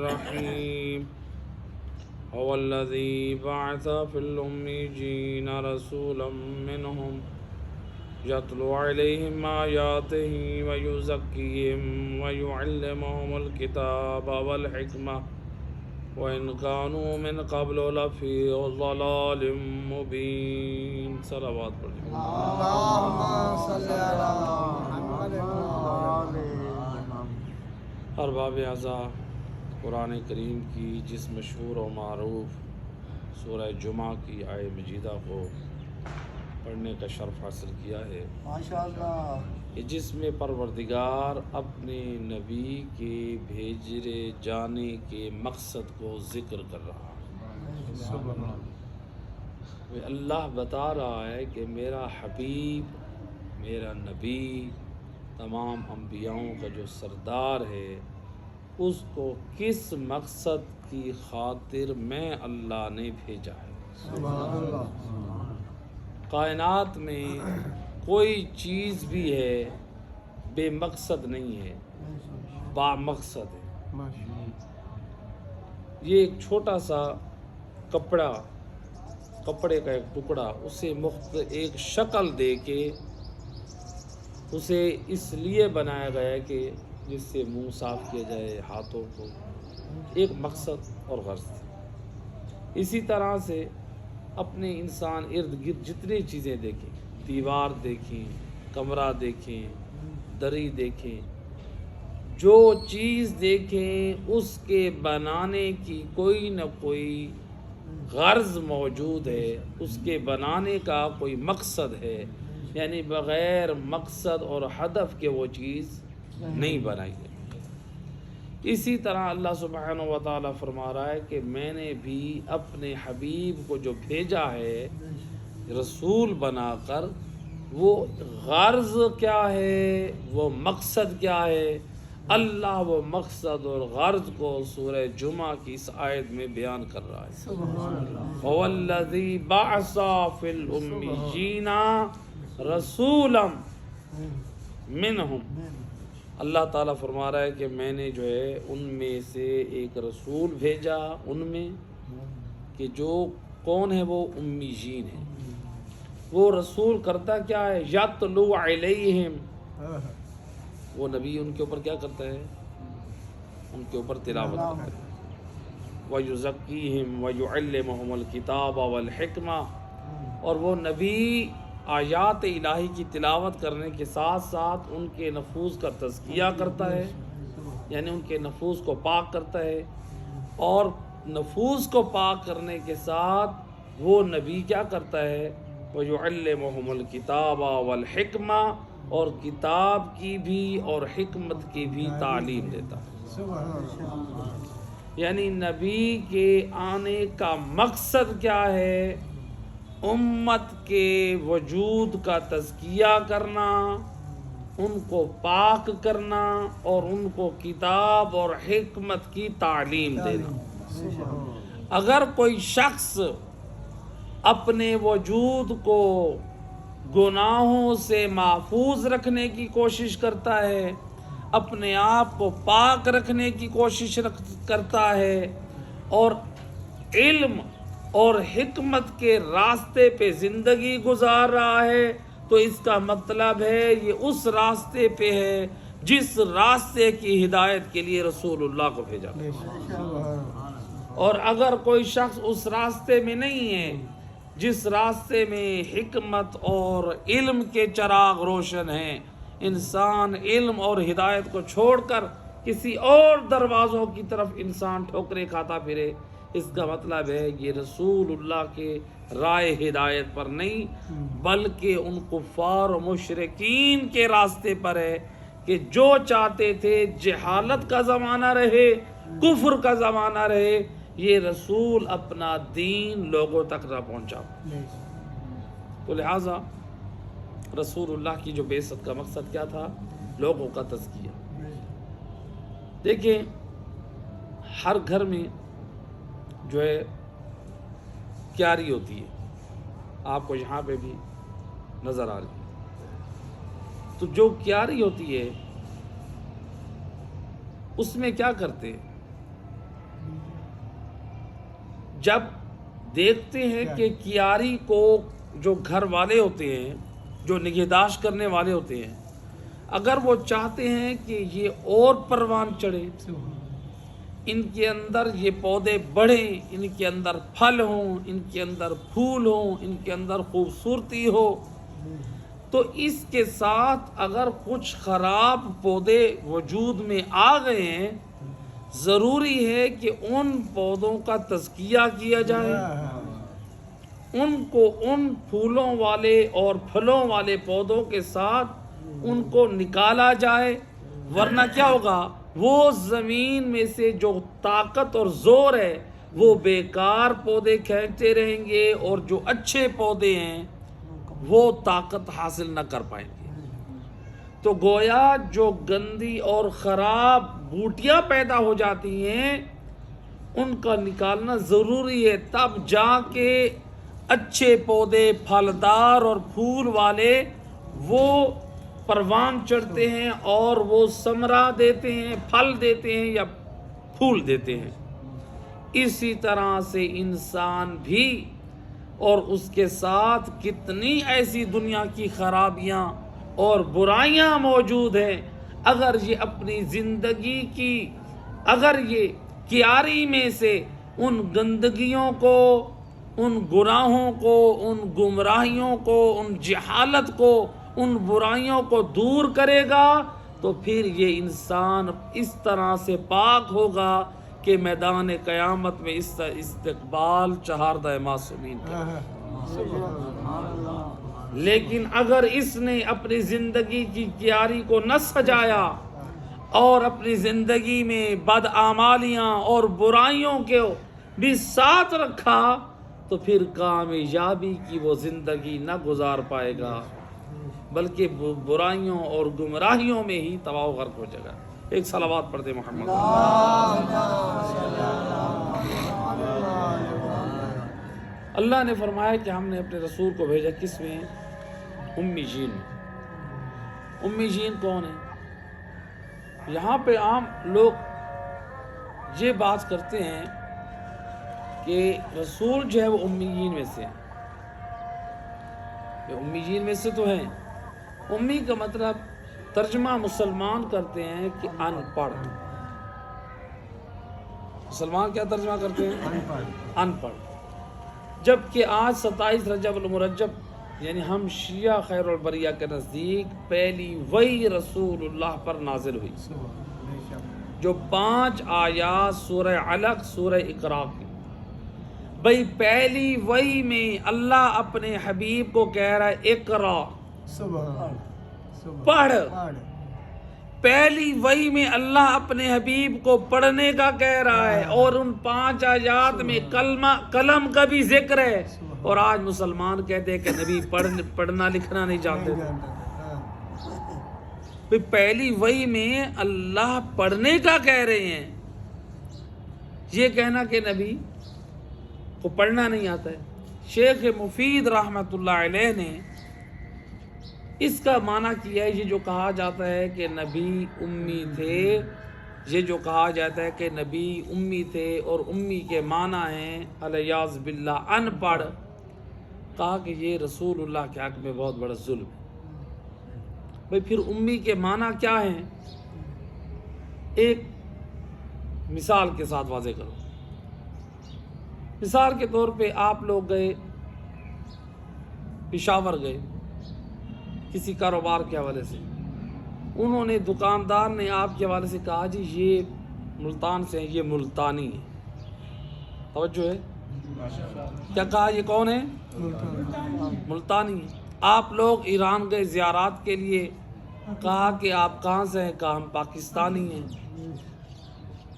الرحيم هو الذي بعث في الأميين رسولا منهم يتلو عليهم آياته ويزكيهم ويعلمهم الكتاب والحكمة وإن كانوا من قبل لفي ضلال مبين. صلوات پڑھیں. اللهم صل على محمد ارباب اعضاء، قرآن کریم کی جس مشہور و معروف سورہ جمعہ کی آیہ مجیدہ کو پڑھنے کا شرف حاصل کیا ہے، ماشاءاللہ، کہ جس میں پروردگار اپنے نبی کے بھیجے جانے کے مقصد کو ذکر کر رہا ہے. اللہ بتا رہا ہے کہ میرا حبیب، میرا نبی، تمام انبیاؤں کا جو سردار ہے، اس کو کس مقصد کی خاطر میں اللہ نے بھیجا ہے. سبحان اللہ. کائنات میں کوئی چیز بھی ہے بے مقصد نہیں ہے، با مقصد ہے. یہ ایک چھوٹا سا کپڑے کا ایک ٹکڑا، اسے ایک شکل دے کے اسے اس لیے بنایا گیا ہے کہ جس سے منہ صاف کیا جائے، ہاتھوں کو، ایک مقصد اور غرض تھی. اسی طرح سے اپنے انسان ارد گرد جتنی چیزیں دیکھیں، دیوار دیکھیں، کمرہ دیکھیں، دری دیکھیں، جو چیز دیکھیں اس کے بنانے کی کوئی نہ کوئی غرض موجود ہے، اس کے بنانے کا کوئی مقصد ہے. یعنی بغیر مقصد اور ہدف کے وہ چیز نہیں بنائی گئی. اسی طرح اللہ سبحانہ و تعالیٰ فرما رہا ہے کہ میں نے بھی اپنے حبیب کو جو بھیجا ہے رسول بنا کر، وہ غرض کیا ہے، وہ مقصد کیا ہے، اللہ وہ مقصد اور غرض کو سورہ جمعہ کی اس آیت میں بیان کر رہا ہے. سبحان اللہ. هو الذی بعث فی الامیین رسولا منہم. اللہ تعالیٰ فرما رہا ہے کہ میں نے جو ہے ان میں سے ایک رسول بھیجا، ان میں کہ جو کون ہے، وہ امیین ہیں. وہ رسول کرتا کیا ہے؟ یتلو علیہم، وہ نبی ان کے اوپر کیا کرتا ہے؟ ان کے اوپر تلاوت کرتا ہے. وَيُزَكِّيهِمْ وَيُعَلِّمُهُمُ الْكِتَابَ وَالْحِكْمَةَ، اور وہ نبی آیات الہی کی تلاوت کرنے کے ساتھ ساتھ ان کے نفوس کا تزکیہ کرتا ہے، یعنی ان کے نفوس کو پاک کرتا ہے. اور نفوس کو پاک کرنے کے ساتھ وہ نبی کیا کرتا ہے؟ وَيُعَلِّمُهُمُ الْكِتَابَ وَالْحِكْمَةَ، اور کتاب کی بھی اور حکمت کی بھی تعلیم دیتا ہے. یعنی نبی کے آنے کا مقصد کیا ہے؟ امت کے وجود کا تزکیہ کرنا، ان کو پاک کرنا اور ان کو کتاب اور حکمت کی تعلیم دینا. اگر کوئی شخص اپنے وجود کو گناہوں سے محفوظ رکھنے کی کوشش کرتا ہے، اپنے آپ کو پاک رکھنے کی کوشش کرتا ہے اور علم اور حکمت کے راستے پہ زندگی گزار رہا ہے، تو اس کا مطلب ہے یہ اس راستے پہ ہے جس راستے کی ہدایت کے لیے رسول اللہ کو بھیجا. اور اگر کوئی شخص اس راستے میں نہیں ہے جس راستے میں حکمت اور علم کے چراغ روشن ہیں، انسان علم اور ہدایت کو چھوڑ کر کسی اور دروازوں کی طرف انسان ٹھوکریں کھاتا پھرے، اس کا مطلب ہے یہ رسول اللہ کے رائے ہدایت پر نہیں، بلکہ ان کفار و مشرکین کے راستے پر ہے کہ جو چاہتے تھے جہالت کا زمانہ رہے، کفر کا زمانہ رہے، یہ رسول اپنا دین لوگوں تک نہ پہنچا. تو لہٰذا رسول اللہ کی جو بعثت کا مقصد کیا تھا؟ لوگوں کا تزکیہ. دیکھیں ہر گھر میں جو ہے کیاری ہوتی ہے، آپ کو یہاں پہ بھی نظر آ رہی ہے. تو جو کیاری ہوتی ہے اس میں کیا کرتے ہیں؟ جب دیکھتے ہیں کہ کیاری کو جو گھر والے ہوتے ہیں، جو نگہداشت کرنے والے ہوتے ہیں، اگر وہ چاہتے ہیں کہ یہ اور پروان چڑھے، ان کے اندر یہ پودے بڑھیں، ان کے اندر پھل ہوں، ان کے اندر پھول ہوں، ان کے اندر خوبصورتی ہو، تو اس کے ساتھ اگر کچھ خراب پودے وجود میں آ گئے ہیں، ضروری ہے کہ ان پودوں کا تزکیہ کیا جائے، ان کو ان پھولوں والے اور پھلوں والے پودوں کے ساتھ ان کو نکالا جائے، ورنہ کیا ہوگا، وہ زمین میں سے جو طاقت اور زور ہے وہ بیکار پودے کھینچتے رہیں گے، اور جو اچھے پودے ہیں وہ طاقت حاصل نہ کر پائیں گے۔ تو گویا جو گندی اور خراب بوٹیاں پیدا ہو جاتی ہیں ان کا نکالنا ضروری ہے، تب جا کے اچھے پودے پھلدار اور پھول والے وہ پروان چڑھتے ہیں اور وہ ثمرہ دیتے ہیں، پھل دیتے ہیں یا پھول دیتے ہیں۔ اسی طرح سے انسان بھی، اور اس کے ساتھ کتنی ایسی دنیا کی خرابیاں اور برائیاں موجود ہیں، اگر یہ اپنی زندگی کی، اگر یہ کیاری میں سے ان گندگیوں کو، ان گناہوں کو، ان گمراہیوں کو، ان جہالت کو، ان برائیوں کو دور کرے گا، تو پھر یہ انسان اس طرح سے پاک ہوگا کہ میدان قیامت میں اس استقبال چہاردہ معصومین کا۔ لیکن اگر اس نے اپنی زندگی کی کیاری کو نہ سجایا اور اپنی زندگی میں بدعمالیاں اور برائیوں کو بھی ساتھ رکھا، تو پھر کامیابی کی وہ زندگی نہ گزار پائے گا، بلکہ برائیوں اور گمراہیوں میں ہی تباہ و غرق ہو جائے گا۔ ایک صلوات پڑھ دے محمد۔ اللہ نے فرمایا کہ ہم نے اپنے رسول کو بھیجا کس میں؟ امی جین میں۔ امی جین کون ہے؟ یہاں پہ عام لوگ یہ بات کرتے ہیں کہ رسول جو ہے وہ امیین میں سے، امیین میں سے تو ہیں۔ امی کا مطلب ترجمہ مسلمان کرتے ہیں کہ ان پڑھ۔ مسلمان کیا ترجمہ کرتے ہیں؟ ان پڑھ۔ جبکہ آج 27 رجب المرجب یعنی ہم شیعہ خیر البریہ کے نزدیک پہلی وحی رسول اللہ پر نازل ہوئی، جو 5 آیات سورہ علق، سورہ اقرا کی۔ بھئی پہلی وحی میں اللہ اپنے حبیب کو کہہ رہا ہے اقرا، پڑھ۔ پہلی وحی میں اللہ اپنے حبیب کو پڑھنے کا کہہ رہا ہے، اور ان 5 آیات میں قلم کا بھی ذکر ہے، اور آج مسلمان کہتے ہیں کہ نبی پڑھنا لکھنا نہیں جانتے تھے۔ پہلی وحی میں اللہ پڑھنے کا کہہ رہے ہیں، یہ کہنا کہ نبی کو پڑھنا نہیں آتا ہے۔ شیخ مفید رحمۃ اللہ علیہ نے اس کا معنی کیا ہے، یہ جو کہا جاتا ہے کہ نبی امی تھے، یہ جو کہا جاتا ہے کہ نبی امی تھے اور امی کے معنی ہیں الیاذ باللہ ان پڑھ، کہا کہ یہ رسول اللہ کے حق میں بہت بڑا ظلم ہے۔ بھئی پھر امی کے معنی کیا ہیں؟ ایک مثال کے ساتھ واضح کرو۔ مثال کے طور پہ آپ لوگ گئے پشاور، گئے کسی کاروبار کے حوالے سے، انہوں نے، دکاندار نے آپ کے حوالے سے کہا جی یہ ملتان سے ہیں، یہ ملتانی ہے۔ توجہ ہے؟ کیا کہا؟ یہ کون ہے؟ ملتانی ہے۔ آپ لوگ ایران گئے زیارات کے لیے، کہا کہ آپ کہاں سے ہیں؟ کہا ہم پاکستانی ہیں۔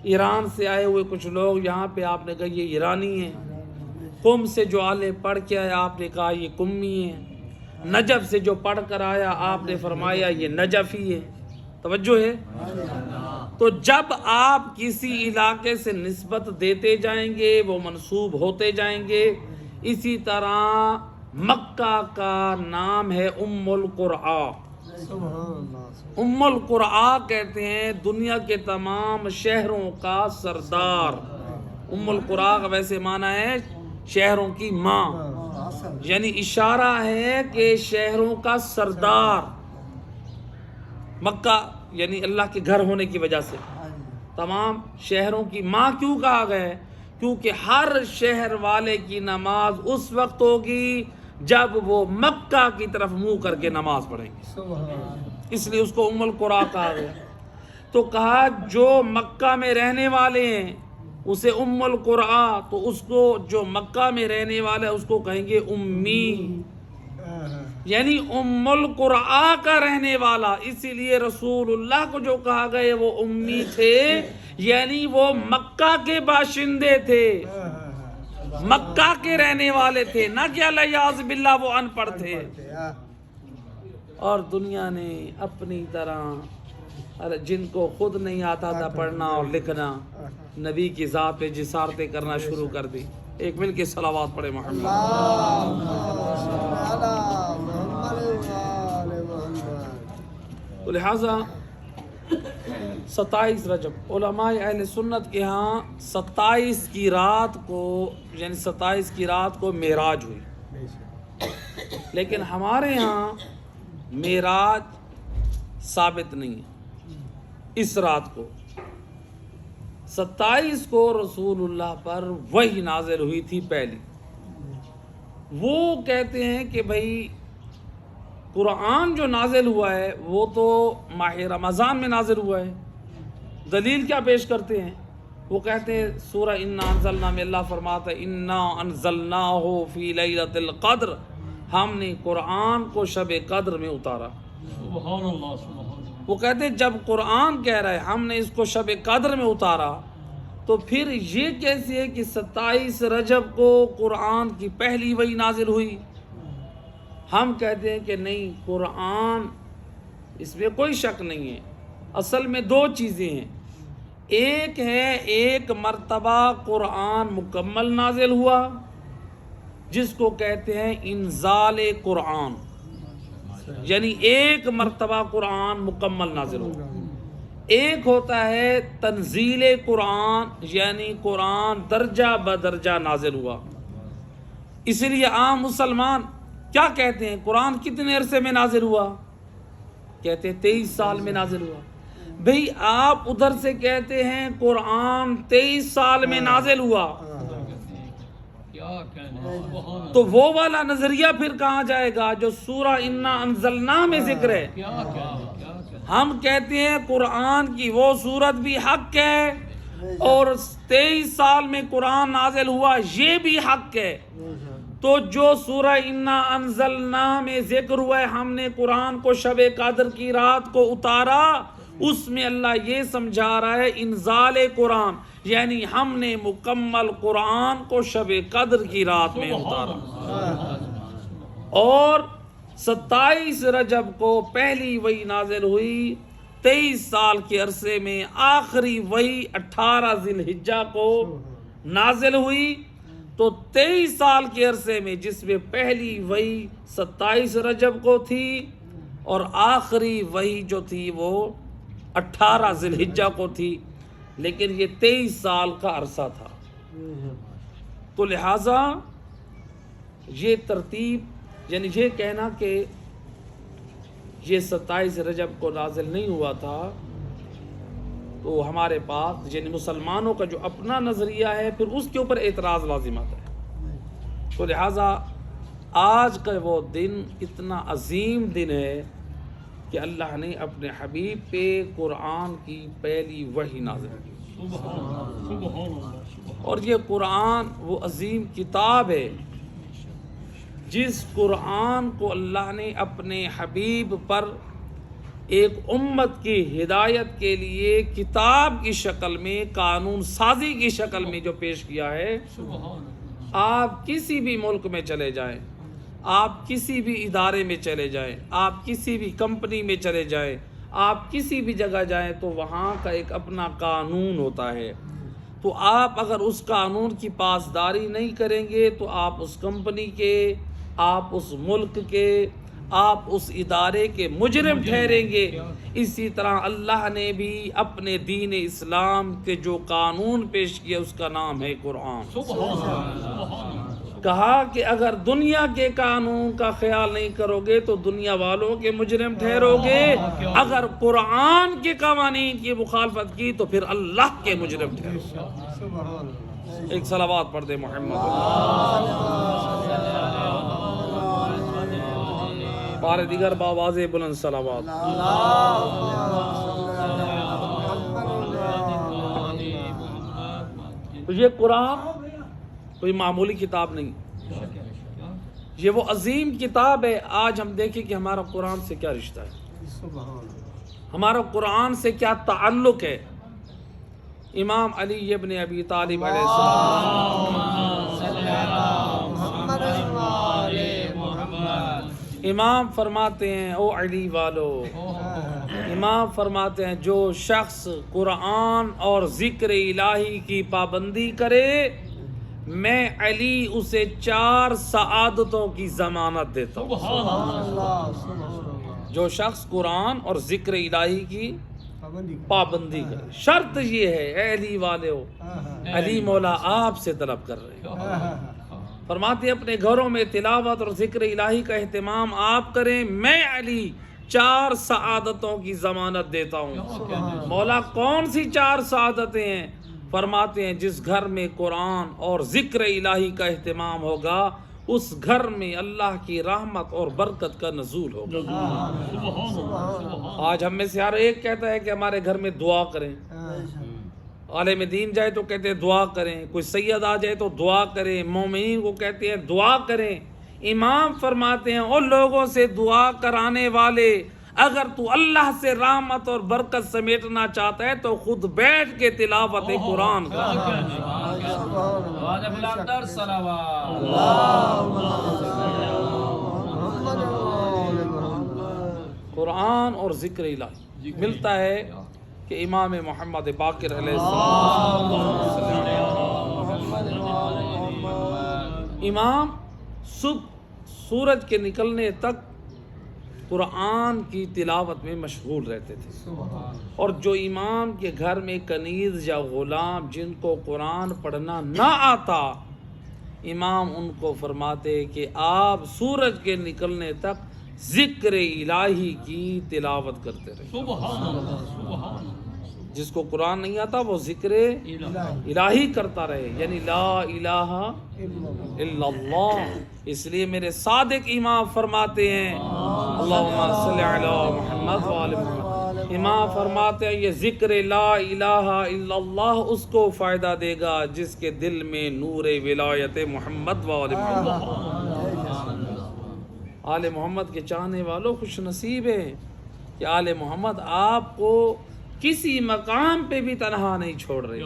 ایران سے آئے ہوئے کچھ لوگ یہاں پہ، آپ نے کہا یہ ایرانی ہیں۔ قم سے جو آلے پڑھ کے آیا، آپ نے کہا یہ قمی ہیں۔ نجف سے جو پڑھ کر آیا، آپ نے فرمایا یہ نجفی ہے۔ توجہ ہے؟ تو جب آپ کسی علاقے سے نسبت دیتے جائیں گے وہ منسوب ہوتے جائیں گے۔ اسی طرح مکہ کا نام ہے ام القرآ۔ ام القرآ کہتے ہیں دنیا کے تمام شہروں کا سردار، ام القرا کا ویسے معنی ہے شہروں کی ماں، یعنی اشارہ ہے کہ شہروں کا سردار، مکہ یعنی اللہ کے گھر ہونے کی وجہ سے تمام شہروں کی ماں کیوں کہا گیا ہے؟ کیونکہ ہر شہر والے کی نماز اس وقت ہوگی جب وہ مکہ کی طرف منہ کر کے نماز پڑھیں گے، اس لیے اس کو ام القرا کہا گیا۔ تو کہا جو مکہ میں رہنے والے ہیں اسے ام القرا، تو اس کو جو مکہ میں رہنے والا ہے اس کو کہیں گے امی، یعنی ام القرآ کا رہنے والا۔ اسی لیے رسول اللہ کو جو کہا گیا وہ امی تھے، یعنی وہ مکہ کے باشندے تھے، مکہ کے رہنے والے تھے، نہ کہ الیاذ باللہ وہ ان پڑھ تھے۔ اور دنیا نے اپنی طرح جن کو خود نہیں آتا تھا پڑھنا اور لکھنا، نبی کی ذات پہ جسارتیں کرنا شروع کر دی۔ ایک مل کے صلوات پڑھے محمد۔ تو لہٰذا 27 رجب علماء اہل سنت کے ہاں 27 کی رات کو، یعنی 27 کی رات کو معراج ہوئی، لیکن ہمارے ہاں معراج ثابت نہیں ہے۔ اس رات کو 27 کو رسول اللہ پر وحی نازل ہوئی تھی پہلی۔ وہ کہتے ہیں کہ بھائی قرآن جو نازل ہوا ہے وہ تو ماہ رمضان میں نازل ہوا ہے۔ دلیل کیا پیش کرتے ہیں؟ وہ کہتے ہیں سورہ انا انزلنا میں اللہ فرماتا ہے انا انزلناہ فی لیلۃ القدر، ہم نے قرآن کو شب قدر میں اتارا۔ سبحان اللہ سبحان اللہ۔ وہ کہتے ہیں جب قرآن کہہ رہا ہے ہم نے اس کو شب قدر میں اتارا، تو پھر یہ کیسے ہے کہ 27 رجب کو قرآن کی پہلی وحی نازل ہوئی؟ ہم کہتے ہیں کہ نہیں، قرآن اس میں کوئی شک نہیں ہے۔ اصل میں دو چیزیں ہیں، ایک ہے ایک مرتبہ قرآن مکمل نازل ہوا جس کو کہتے ہیں انزال قرآن، یعنی ایک مرتبہ قرآن مکمل نازل ہوا۔ ایک ہوتا ہے تنزیل قرآن، یعنی قرآن درجہ بدرجہ نازل ہوا۔ اس لیے عام مسلمان کیا کہتے ہیں قرآن کتنے عرصے میں نازل ہوا؟ کہتے ہیں 23 سال میں نازل ہوا۔ بھئی آپ ادھر سے کہتے ہیں قرآن 23 سال میں نازل ہوا، کیا کہنا ہے، سبحان اللہ۔ تو وہ والا نظریہ پھر کہاں جائے گا جو سورہ انا انزلنا میں ذکر ہے؟ کیا کہنا، ہم کہتے ہیں قرآن کی وہ صورت بھی حق ہے اور 23 سال میں قرآن نازل ہوا یہ بھی حق ہے۔ تو جو سورہ انا انزلنا میں ذکر ہوا ہے ہم نے قرآن کو شب قدر کی رات کو اتارا، اس میں اللہ یہ سمجھا رہا ہے انزال قرآن، یعنی ہم نے مکمل قرآن کو شب قدر کی رات میں اتارا۔ اور 27 رجب کو پہلی وحی نازل ہوئی، 23 سال کے عرصے میں آخری وحی 18 ذی الحجہ کو نازل ہوئی۔ تو 23 سال کے عرصے میں جس میں پہلی وحی 27 رجب کو تھی اور آخری وحی جو تھی وہ 18 ذی الحجہ کو تھی، لیکن یہ 23 سال کا عرصہ تھا۔ تو لہٰذا یہ ترتیب، یعنی یہ کہنا کہ یہ 27 رجب کو نازل نہیں ہوا تھا، تو ہمارے پاس یعنی مسلمانوں کا جو اپنا نظریہ ہے پھر اس کے اوپر اعتراض لازم آتا ہے۔ تو لہٰذا آج کا وہ دن اتنا عظیم دن ہے کہ اللہ نے اپنے حبیب پہ قرآن کی پہلی وحی نازل کی، اور یہ قرآن وہ عظیم کتاب ہے جس قرآن کو اللہ نے اپنے حبیب پر ایک امت کی ہدایت کے لیے کتاب کی شکل میں، قانون سازی کی شکل میں جو پیش کیا ہے۔ آپ کسی بھی ملک میں چلے جائیں، آپ کسی بھی ادارے میں چلے جائیں، آپ کسی بھی کمپنی میں چلے جائیں، آپ کسی بھی جگہ جائیں تو وہاں کا ایک اپنا قانون ہوتا ہے۔ تو آپ اگر اس قانون کی پاسداری نہیں کریں گے تو آپ اس کمپنی کے، آپ اس ملک کے، آپ اس ادارے کے مجرم ٹھہریں گے۔ اسی طرح اللہ نے بھی اپنے دین اسلام کے جو قانون پیش کیا اس کا نام ہے قرآن۔ کہا کہ اگر دنیا کے قانون کا خیال نہیں کرو گے تو دنیا والوں کے مجرم ٹھہرو گے، اگر قرآن کے قوانین کی مخالفت کی تو پھر اللہ کے مجرم ٹھہرو گے۔ ایک صلوات پڑھ دے محمد۔ بار دیگر باواز بلند صلوات۔ یہ قرآن کوئی معمولی کتاب نہیں، یہ وہ عظیم کتاب ہے۔ آج ہم دیکھیں کہ ہمارا قرآن سے کیا رشتہ ہے، ہمارا قرآن سے کیا تعلق ہے۔ امام علی ابن ابی طالب علیہ السلام، امام فرماتے ہیں او علی والو، امام فرماتے ہیں جو شخص قرآن اور ذکر الہی کی پابندی کرے میں علی اسے 4 سعادتوں کی ضمانت دیتا ہوں۔ جو شخص قرآن اور ذکر الہی کی پابندی کرے، شرط یہ ہے اے علی والے ہو، علی مولا آپ سے طلب کر رہے ہیں، فرماتے ہیں اپنے گھروں میں تلاوت اور ذکر الہی کا اہتمام آپ کریں، میں علی 4 سعادتوں کی ضمانت دیتا ہوں۔ مولا کون سی 4 سعادتیں ہیں؟ فرماتے ہیں جس گھر میں قرآن اور ذکر الہی کا اہتمام ہوگا اس گھر میں اللہ کی رحمت اور برکت کا نزول ہوگا۔ آج ہم میں سے ہر ایک کہتا ہے کہ ہمارے گھر میں دعا کریں، عالم دین جائے تو کہتے ہیں دعا کریں، کوئی سید آ جائے تو دعا کریں، مومنین کو کہتے ہیں دعا کریں۔ امام فرماتے ہیں ان لوگوں سے دعا کرانے والے، اگر تو اللہ سے رحمت اور برکت سمیٹنا چاہتا ہے تو خود بیٹھ کے تلاوت قرآن کر۔ قرآن اور ذکر الہی ملتا ہے کہ امام محمد باقر علیہ السلام، امام صبح سورج کے نکلنے تک قرآن کی تلاوت میں مشغول رہتے تھے، اور جو امام کے گھر میں کنیز یا غلام جن کو قرآن پڑھنا نہ آتا، امام ان کو فرماتے کہ آپ سورج کے نکلنے تک ذکر الہی کی تلاوت کرتے رہے۔ جس کو قرآن نہیں آتا وہ ذکر الہی کرتا رہے، یعنی لا الہ الا اللہ۔ اس لیے میرے صادق امام فرماتے ہیں اللہم صلی علی محمد وآل محمد، امام فرماتے ہیں یہ ذکر لا الہ الا اللہ اس کو فائدہ دے گا جس کے دل میں نور ولایت محمد وآل محمد۔ آل محمد کے چاہنے والوں خوش نصیب ہیں کہ آل محمد آپ کو کسی مقام پہ بھی تنہا نہیں چھوڑ رہے۔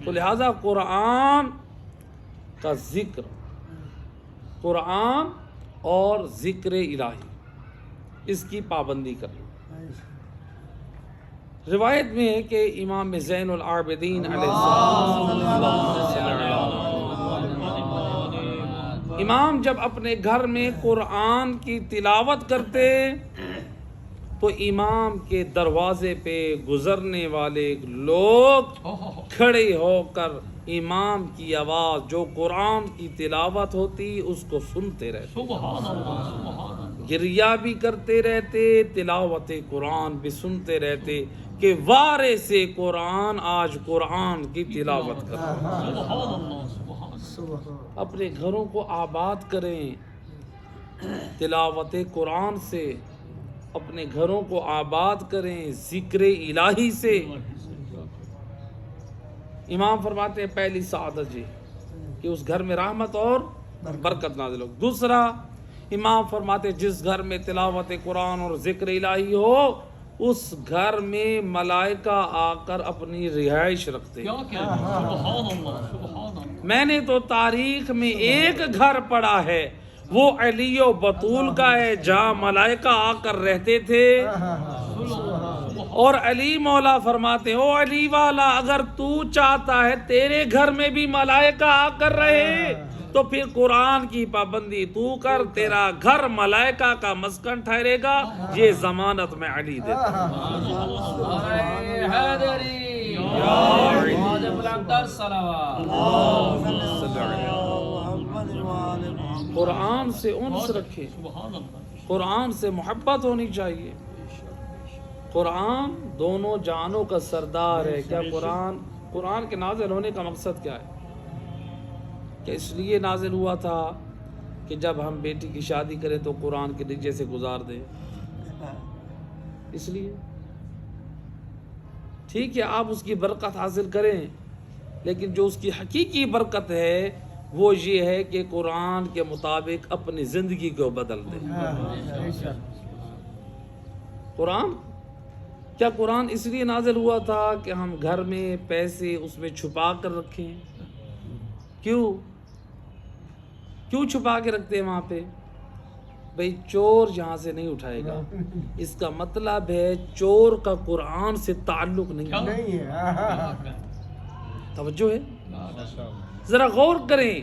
تو لہذا قرآن کا ذکر، قرآن اور ذکر الہی اس کی پابندی کرنا۔ روایت میں ہے کہ امام زین العابدین علیہ السلام، امام جب اپنے گھر میں قرآن کی تلاوت کرتے تو امام کے دروازے پہ گزرنے والے لوگ کھڑے ہو کر امام کی آواز جو قرآن کی تلاوت ہوتی اس کو سنتے رہتے، گریہ بھی کرتے رہتے، تلاوت قرآن بھی سنتے رہتے کہ وارث قرآن آج قرآن کی تلاوت کرتے۔ اپنے گھروں کو آباد کریں تلاوت قرآن سے، اپنے گھروں کو آباد کریں ذکر الہی سے۔ امام فرماتے ہیں پہلی سعادت جی کہ اس گھر میں رحمت اور برکت نازل ہو۔ دوسرا امام فرماتے ہیں جس گھر میں تلاوت قرآن اور ذکر الہی ہو اس گھر میں ملائکہ آ کر اپنی رہائش رکھتے ہیں۔ میں نے تو تاریخ میں ایک گھر پڑھا ہے وہ علی و بطول کا ہے جہاں ملائکہ آ کر رہتے تھے، اور علی مولا فرماتے او علی والا اگر تو چاہتا ہے تیرے گھر میں بھی ملائکہ آ کر رہے تو پھر قرآن کی پابندی تو کر، تیرا گھر ملائکہ کا مسکن ٹھہرے گا، یہ ضمانت میں علی دیتا ہوں۔ حیدری واجب الاقدار صلوات قرآن سے انس رکھے، سبحان اللہ قرآن سے محبت ہونی چاہیے۔ قرآن دونوں جانوں کا سردار ہے۔ کیا قرآن کے نازل ہونے کا مقصد کیا ہے؟ کہ اس لیے نازل ہوا تھا کہ جب ہم بیٹی کی شادی کریں تو قرآن کے نیچے سے گزار دیں، اس لیے ٹھیک ہے آپ اس کی برکت حاصل کریں، لیکن جو اس کی حقیقی برکت ہے وہ یہ ہے کہ قرآن کے مطابق اپنی زندگی کو بدل دیں۔ قرآن کیا قرآن اس لیے نازل ہوا تھا کہ ہم گھر میں پیسے اس میں چھپا کر رکھیں؟ کیوں چھپا کے رکھتے ہیں وہاں پہ؟ بھئی چور یہاں سے نہیں اٹھائے گا، اس کا مطلب ہے چور کا قرآن سے تعلق نہیں ہے۔ توجہ ہے؟ ذرا غور کریں،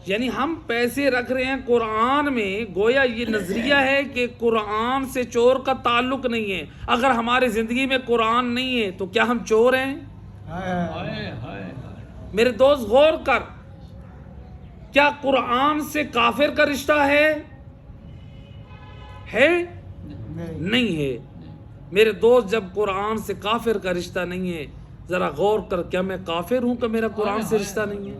یعنی ہم پیسے رکھ رہے ہیں قرآن میں، گویا یہ نظریہ ہے کہ قرآن سے چور کا تعلق نہیں ہے۔ اگر ہماری زندگی میں قرآن نہیں ہے تو کیا ہم چور ہیں؟ میرے دوست غور کر، کیا قرآن سے کافر کا رشتہ ہے؟ نہیں ہے۔ میرے دوست جب قرآن سے کافر کا رشتہ نہیں ہے، ذرا غور کر، کیا میں کافر ہوں کہ میرا قرآن سے رشتہ نہیں ہے؟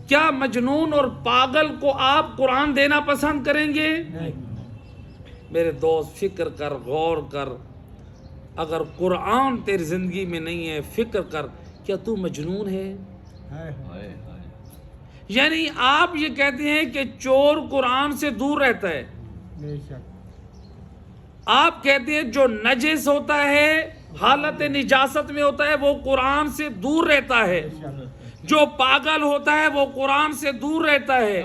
کیا مجنون اور پاگل کو آپ قرآن دینا پسند کریں گے؟ میرے دوست فکر کر، غور کر، اگر قرآن تیری زندگی میں نہیں ہے فکر کر، کیا تو مجنون ہے؟ یعنی آپ یہ کہتے ہیں کہ چور قرآن سے دور رہتا ہے، آپ کہتے ہیں جو نجس ہوتا ہے، حالت نجاست میں ہوتا ہے، وہ قرآن سے دور رہتا ہے، جو پاگل ہوتا ہے وہ قرآن سے دور رہتا ہے،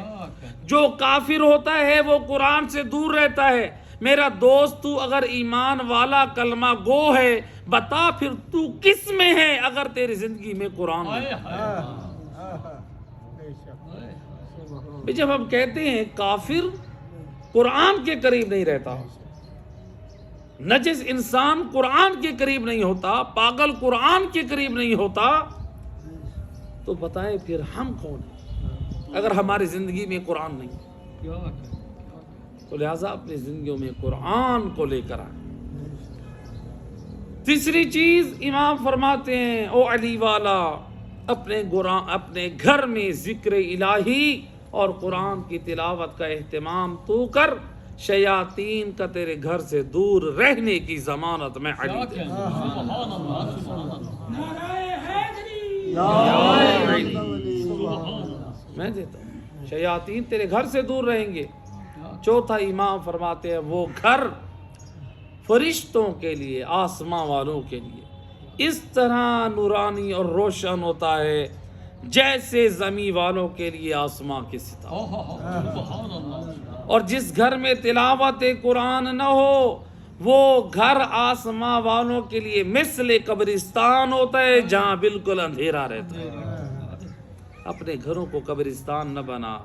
جو کافر ہوتا ہے وہ قرآن سے دور رہتا ہے۔ میرا دوست تو اگر ایمان والا کلمہ گو ہے، بتا پھر تو کس میں ہے اگر تیری زندگی میں قرآن نہیں؟ جب ہم کہتے ہیں کافر قرآن کے قریب نہیں رہتا، نجس انسان قرآن کے قریب نہیں ہوتا، پاگل قرآن کے قریب نہیں ہوتا، تو بتائیں پھر ہم کون ہیں اگر ہماری زندگی میں قرآن نہیں؟ تو لہٰذا اپنی زندگیوں میں قرآن کو لے کر آئیں۔ تیسری چیز امام فرماتے ہیں، او علی والا، اپنے گھر میں ذکر الہی اور قرآن کی تلاوت کا اہتمام تو کر، شیاطین کا تیرے گھر سے دور رہنے کی ضمانت میں علی دے۔ میں دیتا ہوں، شیاطین تیرے گھر سے دور رہیں گے۔ چوتھا امام فرماتے ہیں وہ گھر فرشتوں کے لیے، آسمان والوں کے لیے اس طرح نورانی اور روشن ہوتا ہے جیسے زمین والوں کے لیے آسمان کے ستارے۔ اور جس گھر میں تلاوت قرآن نہ ہو وہ گھر آسمان والوں کے لیے مثل قبرستان ہوتا ہے جہاں بالکل اندھیرا رہتا ہے۔ اپنے گھروں کو قبرستان نہ بنا،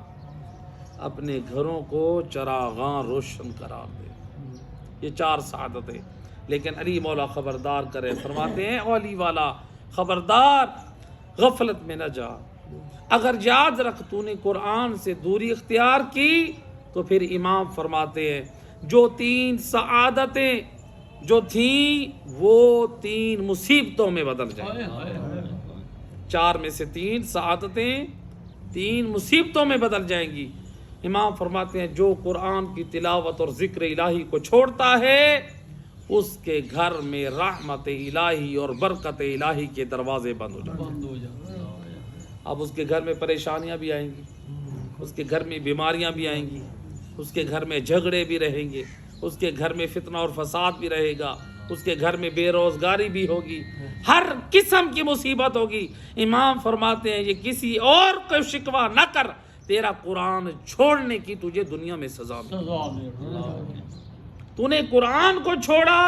اپنے گھروں کو چراغاں روشن قرار دے۔ یہ 4 سعادتیں، لیکن علی مولا خبردار کرے، فرماتے ہیں علی والا خبردار، غفلت میں نہ جا، اگر یاد رکھ تو نے قرآن سے دوری اختیار کی تو پھر امام فرماتے ہیں جو 3 سعادتیں جو تھیں وہ 3 مصیبتوں میں بدل جائیں۔ 4 میں سے 3 سعادتیں 3 مصیبتوں میں بدل جائیں گی۔ امام فرماتے ہیں جو قرآن کی تلاوت اور ذکر الہی کو چھوڑتا ہے اس کے گھر میں رحمت الہی اور برکت الہی کے دروازے بند ہو جاتے ہیں۔ اب اس کے گھر میں پریشانیاں بھی آئیں گی، اس کے گھر میں بیماریاں بھی آئیں گی، اس کے گھر میں جھگڑے بھی رہیں گے، اس کے گھر میں فتنہ اور فساد بھی رہے گا، اس کے گھر میں بے روزگاری بھی ہوگی، ہر قسم کی مصیبت ہوگی۔ امام فرماتے ہیں یہ کسی اور کو شکوہ نہ کر، تیرا قرآن چھوڑنے کی تجھے دنیا میں سزا ملے۔ تو نے قرآن کو چھوڑا،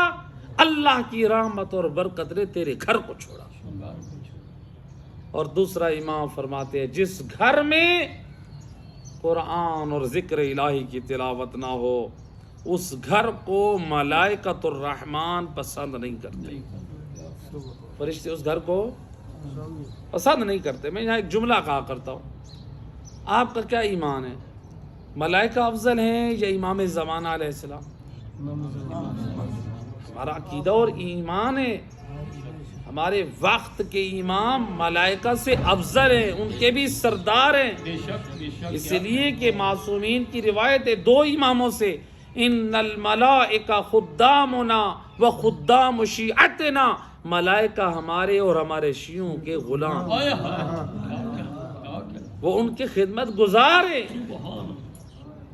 اللہ کی رحمت اور برکت نے تیرے گھر کو چھوڑا۔ اور دوسرا امام فرماتے ہیں جس گھر میں قرآن اور ذکر الہی کی تلاوت نہ ہو اس گھر کو ملائکۃ الرحمن پسند نہیں کرتے. فرشتے اس گھر کو پسند نہیں کرتے. میں یہاں ایک جملہ کہا کرتا ہوں, آپ کا کیا ایمان ہے, ملائکہ افضل ہیں یا امام زمانہ علیہ السلام؟ ہمارا عقیدہ اور ایمان ہے ہمارے وقت کے امام ملائکہ سے افضل ہیں, ان کے بھی سردار ہیں. بے شک بے شک. اس لیے کہ معصومین کی روایت ہے دو اماموں سے, ان الملائکہ خدامنا و خدام شیعتنا, ملائکہ ہمارے اور ہمارے شیعوں کے غلام, ہائے ہائے. وہ ان کی خدمت گزار ہیں. سبحان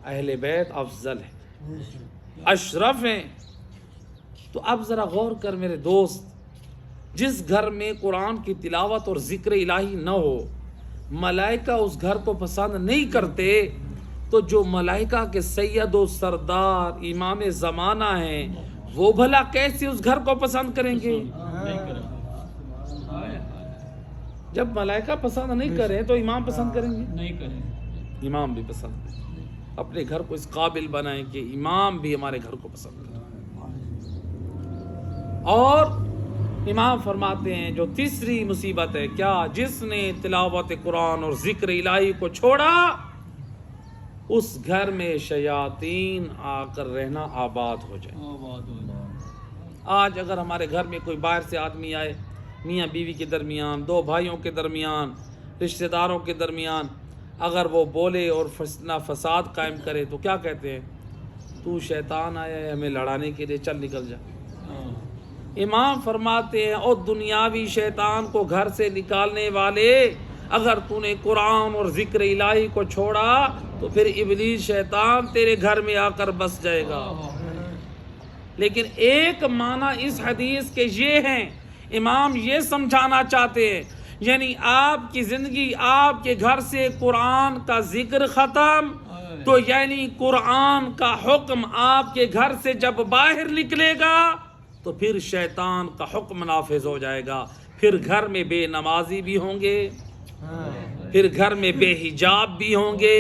اہل بیت افضل ہیں, اشرف ہیں. تو اب ذرا غور کر میرے دوست, جس گھر میں قرآن کی تلاوت اور ذکر الہی نہ ہو ملائکہ اس گھر کو پسند نہیں کرتے, تو جو ملائکہ کے سید و سردار امام زمانہ ہیں وہ بھلا کیسے اس گھر کو پسند کریں گے؟ نہیں کریں. ہائے ہائے. جب ملائکہ پسند نہیں کریں تو امام پسند کریں گے؟ نہیں کریں. امام بھی پسند کریں. اپنے گھر کو اس قابل بنائیں کہ امام بھی ہمارے گھر کو پسند کریں. اور امام فرماتے ہیں جو تیسری مصیبت ہے کیا, جس نے تلاوت قرآن اور ذکر الہی کو چھوڑا اس گھر میں شیاطین آ کر رہنا آباد ہو جائے. آباد ہو جائے. آج اگر ہمارے گھر میں کوئی باہر سے آدمی آئے, میاں بیوی کے درمیان, دو بھائیوں کے درمیان, رشتہ داروں کے درمیان, اگر وہ بولے اور فتنہ فساد قائم کرے تو کیا کہتے ہیں, تو شیطان آیا ہے ہمیں لڑانے کے لیے, چل نکل جا. امام فرماتے ہیں اور دنیاوی شیطان کو گھر سے نکالنے والے, اگر تو نے قرآن اور ذکر الہی کو چھوڑا تو پھر ابلیس شیطان تیرے گھر میں آ کر بس جائے گا. لیکن ایک معنی اس حدیث کے یہ ہیں, امام یہ سمجھانا چاہتے ہیں یعنی آپ کی زندگی, آپ کے گھر سے قرآن کا ذکر ختم, تو یعنی قرآن کا حکم آپ کے گھر سے جب باہر نکلے گا تو پھر شیطان کا حکم نافذ ہو جائے گا. پھر گھر میں بے نمازی بھی ہوں گے, پھر گھر میں بے حجاب بھی ہوں گے,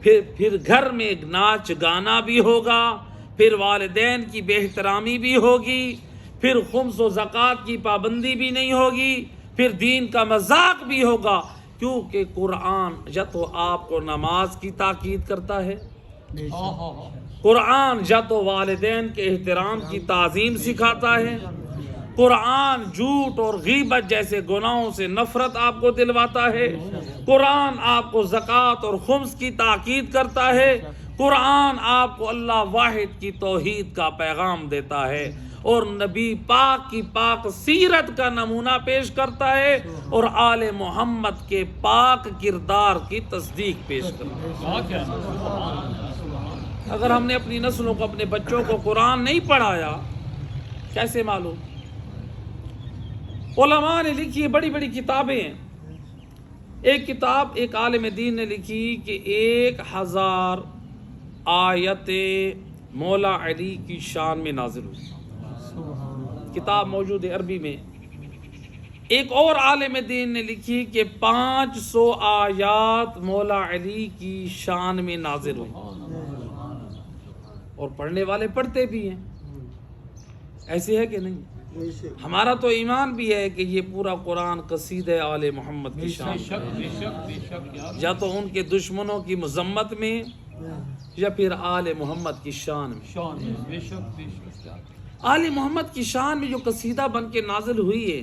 پھر گھر میں ناچ گانا بھی ہوگا, پھر والدین کی بے احترامی بھی ہوگی, پھر خمس و زکوٰۃ کی پابندی بھی نہیں ہوگی, پھر دین کا مذاق بھی ہوگا. کیونکہ قرآن یا تو آپ کو نماز کی تاکید کرتا ہے, قرآن یا تو والدین کے احترام کی تعظیم سکھاتا ہے, قرآن جھوٹ اور غیبت جیسے گناہوں سے نفرت آپ کو دلواتا ہے, قرآن آپ کو زکوٰۃ اور خمس کی تاکید کرتا ہے, قرآن آپ کو اللہ واحد کی توحید کا پیغام دیتا ہے, اور نبی پاک کی پاک سیرت کا نمونہ پیش کرتا ہے, اور آل محمد کے پاک کردار کی تصدیق پیش کرتا ہے. اگر ہم نے اپنی نسلوں کو, اپنے بچوں کو قرآن نہیں پڑھایا کیسے معلوم؟ علماء نے لکھی بڑی بڑی کتابیں ہیں. ایک کتاب ایک عالم دین نے لکھی کہ 1000 آیتیں مولا علی کی شان میں نازل ہوئی. کتاب موجود ہے عربی میں. ایک اور عالم دین نے لکھی کہ 500 آیات مولا علی کی شان میں نازل ہوئی, اور پڑھنے والے پڑھتے بھی ہیں. ایسے ہے کہ نہیں؟ ہمارا تو ایمان بھی ہے کہ یہ پورا قرآن قصیدہ آل محمد کی شان میں, یا تو ان کے دشمنوں کی مذمت میں یا پھر آل محمد کی شان میں. آل محمد کی شان میں جو قصیدہ بن کے نازل ہوئی ہے,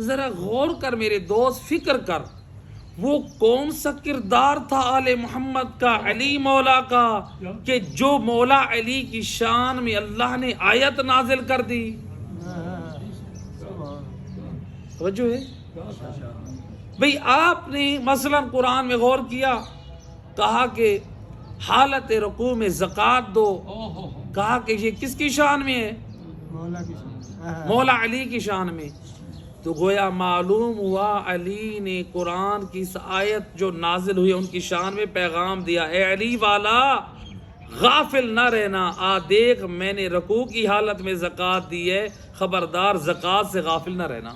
ذرا غور کر میرے دوست, فکر کر وہ کون سا کردار تھا آل محمد کا, علی مولا کا, کہ جو مولا علی کی شان میں اللہ نے آیت نازل کر دی. توجہ ہے بھئی؟ آپ نے مثلا قرآن میں غور کیا, کہا کہ حالت رکوع میں زکوٰۃ دو, کہا کہ یہ کس کی شان میں ہے؟ مولا علی کی شان میں. تو گویا معلوم ہوا علی نے قرآن کی اس آیت جو نازل ہوئی ان کی شان میں پیغام دیا, اے علی والا غافل نہ رہنا, دیکھ میں نے رکوع کی حالت میں زکوٰۃ دی ہے, خبردار زکوٰۃ سے غافل نہ رہنا.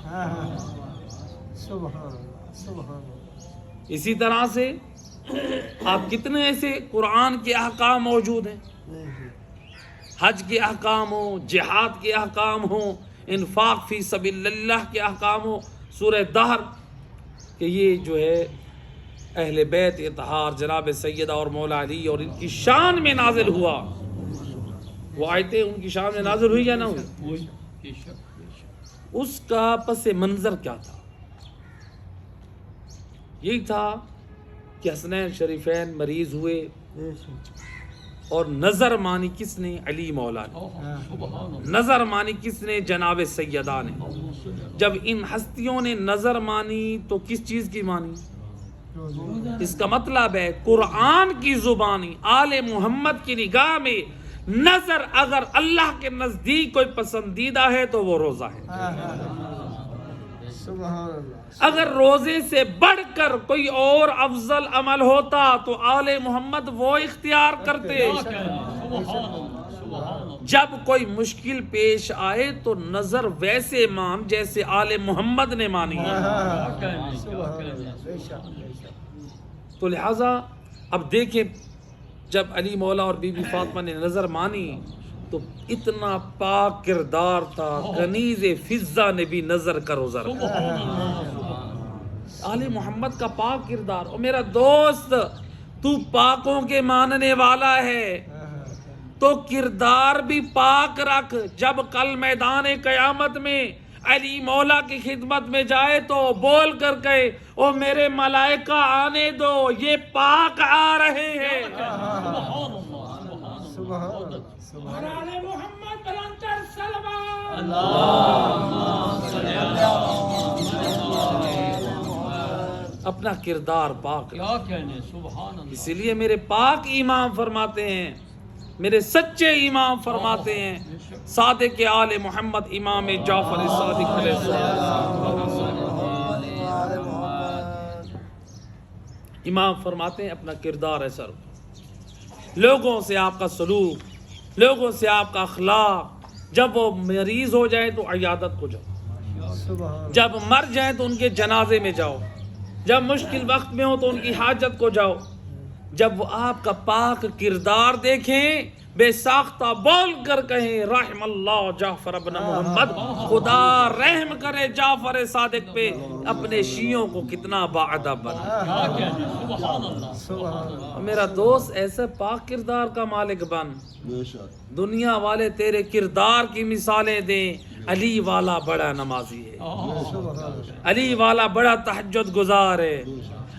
سبحان اللہ سبحان اللہ اسی طرح سے آپ کتنے ایسے قرآن کے احکام موجود ہیں، حج کے احکام ہوں، جہاد کے احکام ہوں، انفاق فی سبیل اللہ کے احکام ہوں، سورہ دہر کہ یہ جو ہے اہل بیت اطہار جناب سیدہ اور مولا علی اور ان کی شان میں نازل ہوا، وہ آیتیں ان کی شان میں نازل ہوئی یا نہ ہوئی؟ وہی بے شک بے شک اس کا پس منظر کیا تھا؟ یہی تھا کہ حسنین شریفین مریض ہوئے اور نظر مانی کس نے؟ علی مولا نے۔ سبحان اللہ نظر مانی کس نے؟ جناب سیدہ نے۔ جب ان ہستیوں نے نظر مانی تو کس چیز کی مانی؟ اس کا مطلب ہے قرآن کی زبانی آل محمد کی نگاہ میں نظر اگر اللہ کے نزدیک کوئی پسندیدہ ہے تو وہ روزہ ہے۔ سبحان اللہ اگر روزے سے بڑھ کر کوئی اور افضل عمل ہوتا تو آل محمد وہ اختیار کرتے۔ کیا کہنا سبحان اللہ سبحان اللہ جب کوئی مشکل پیش آئے تو نظر ویسے مان جیسے آل محمد نے مانی ہے۔ کیا کہنا کیا سبحان کہنا اللہ بے شک بے شک تو لہٰذا اب دیکھیں جب علی مولا اور بی بی فاطمہ نے نظر مانی تو اتنا پاک کردار تھا، کنیز فضہ نے بھی نظر کا روزہ رکھا۔ سبحان اللہ آل محمد کا پاک کردار۔ اور میرا دوست تو پاکوں کے ماننے والا ہے تو کردار بھی پاک رکھ۔ جب کل میدان قیامت میں علی مولا کی خدمت میں جائے تو بول کر کہے او میرے ملائکہ آنے دو، یہ پاک آ رہے ہیں۔ سبحان اللہ سبحان اللہ سبحان آل محمد بلندر سلمان۔ اپنا کردار پاک رکھ۔ کیا کہنے سبحان اللہ اسی لیے میرے پاک امام فرماتے ہیں، میرے سچے امام فرماتے ہیں، صادق آل محمد امام جعفر صادق علیہ السلام، امام فرماتے ہیں اپنا کردار ایسا رکھو، لوگوں سے آپ کا سلوک، لوگوں سے آپ کا اخلاق، جب وہ مریض ہو جائیں تو عیادت کو جاؤ، سبحان جب مر جائیں تو ان کے جنازے میں جاؤ، جب مشکل وقت میں ہو تو ان کی حاجت کو جاؤ، جب وہ آپ کا پاک کردار دیکھیں بے ساختہ بول کر کہیں رحم اللہ جعفر ابن محمد، خدا رحم کرے جعفر صادق پہ، اپنے شیعوں کو کتنا باادب بنا۔ کیا کہنے سبحان اللہ سبحان اللہ اور میرا دوست ایسے پاک کردار کا مالک بن، دنیا والے تیرے کردار کی مثالیں دیں۔ علی والا بڑا نمازی ہے، سبحان اللہ علی والا بڑا تہجد گزار ہے،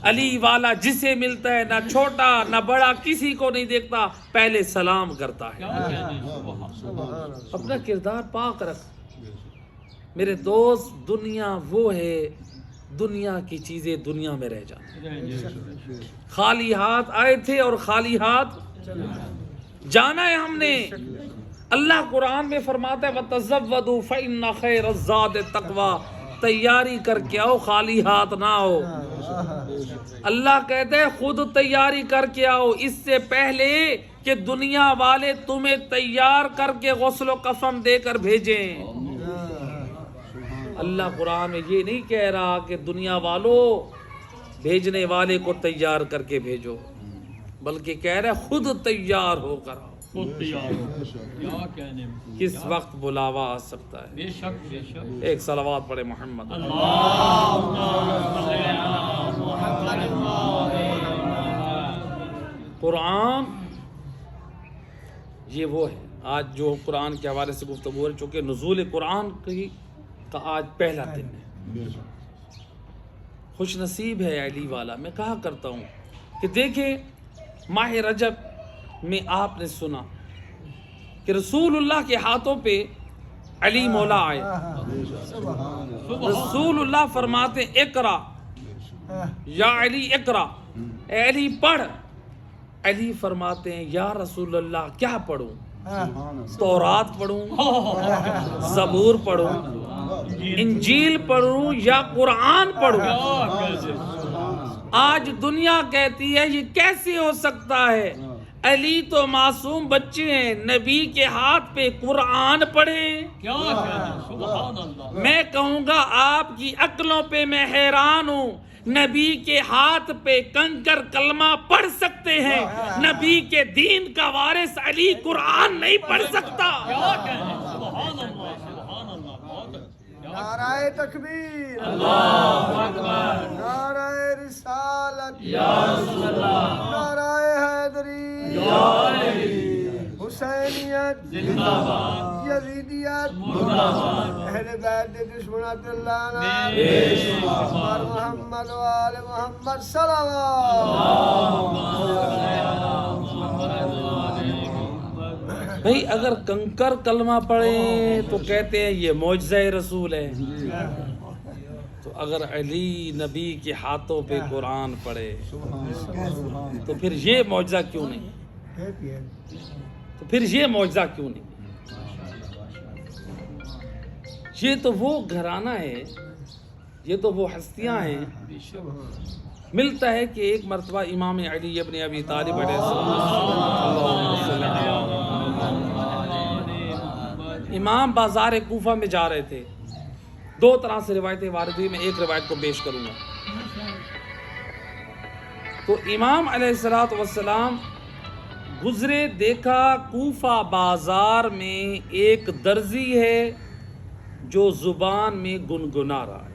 علی والا جسے ملتا ہے نہ چھوٹا نہ بڑا کسی کو نہیں دیکھتا، پہلے سلام کرتا ہے۔ کیا کہنے سبحان سبحان اللہ اپنا کردار پاک رکھ میرے دوست۔ دنیا وہ ہے، دنیا کی چیزیں دنیا میں رہ جاتی، اللہ خالی ہاتھ آئے تھے اور خالی ہاتھ جانا ہے ہم نے۔ اللہ قرآن میں فرماتا ہے وَتَزَوَّدُوا فَإِنَّ خَيْرَ الزَّادِ التَّقْوَىٰ، تیاری کر کے آؤ، خالی ہاتھ نہ آؤ۔ اللہ کہتے ہیں خود تیاری کر کے آؤ، اس سے پہلے کہ دنیا والے تمہیں تیار کر کے غسل و کفن دے کر بھیجیں۔ اللہ قرآن میں یہ نہیں کہہ رہا کہ دنیا والوں بھیجنے والے کو تیار کر کے بھیجو، بلکہ کہہ رہا ہے خود تیار ہو کر آؤ۔ کیا کہنے کس وقت بلاوا آ سکتا ہے؟ بے شک بے شک ایک صلوات پڑھے محمد۔ قرآن یہ وہ ہے، آج جو قرآن کے حوالے سے گفتگو ہے، چونکہ نزول قرآن کا آج پہلا دن ہے، خوش نصیب ہے علی والا۔ میں کہا کرتا ہوں کہ دیکھیں ماہ رجب میں آپ نے سنا کہ رسول اللہ کے ہاتھوں پہ علی مولا آئے، رسول اللہ فرماتے اقرا یا علی اقرا، اے علی پڑھ۔ علی فرماتے ہیں یا رسول اللہ کیا پڑھوں؟ تورات پڑھوں، زبور پڑھوں، انجیل پڑھوں یا قرآن پڑھوں؟ آج دنیا کہتی ہے یہ کیسے ہو سکتا ہے؟ علی تو معصوم بچے ہیں، نبی کے ہاتھ پہ قرآن پڑھیں۔ کیا کہنا، سبحان اللہ۔ میں کہوں گا آپ کی عقلوں پہ میں حیران ہوں، نبی کے ہاتھ پہ کنکر کلمہ پڑھ سکتے ہیں، نبی کے دین کا وارث علی قرآن نہیں پڑھ سکتا۔ کیا کہنا، سبحان اللہ، سبحان اللہ، بہت اچھا۔ نعرہ تکبیر، اللہ اکبر، نعرہ رسالت، یا رسول اللہ، نعرہ حیدری، یا علی، حسینیت زندہ باد، یزیدیت مردہ باد، اہل بیت دشمنات اللہ اور محمد و آل محمد بھئی اگر کنکر کلمہ پڑھیں تو کہتے ہیں یہ معجزہ رسول ہے، تو اگر علی نبی کے ہاتھوں پہ قرآن پڑھے تو پھر یہ معجزہ کیوں نہیں؟ تو پھر یہ معجزہ کیوں نہیں؟ یہ تو وہ گھرانہ ہے، یہ تو وہ ہستیاں ہیں۔ ملتا ہے کہ ایک مرتبہ امام علی ابن ابی طالب علیہ السلام امام بازار کوفہ میں جا رہے تھے۔ دو طرح سے روایتیں وارد ہوئی، میں ایک روایت کو پیش کروں گا۔ تو امام علیہ السلام گزرے، دیکھا کوفہ بازار میں ایک درزی ہے جو زبان میں گنگنا رہا ہے،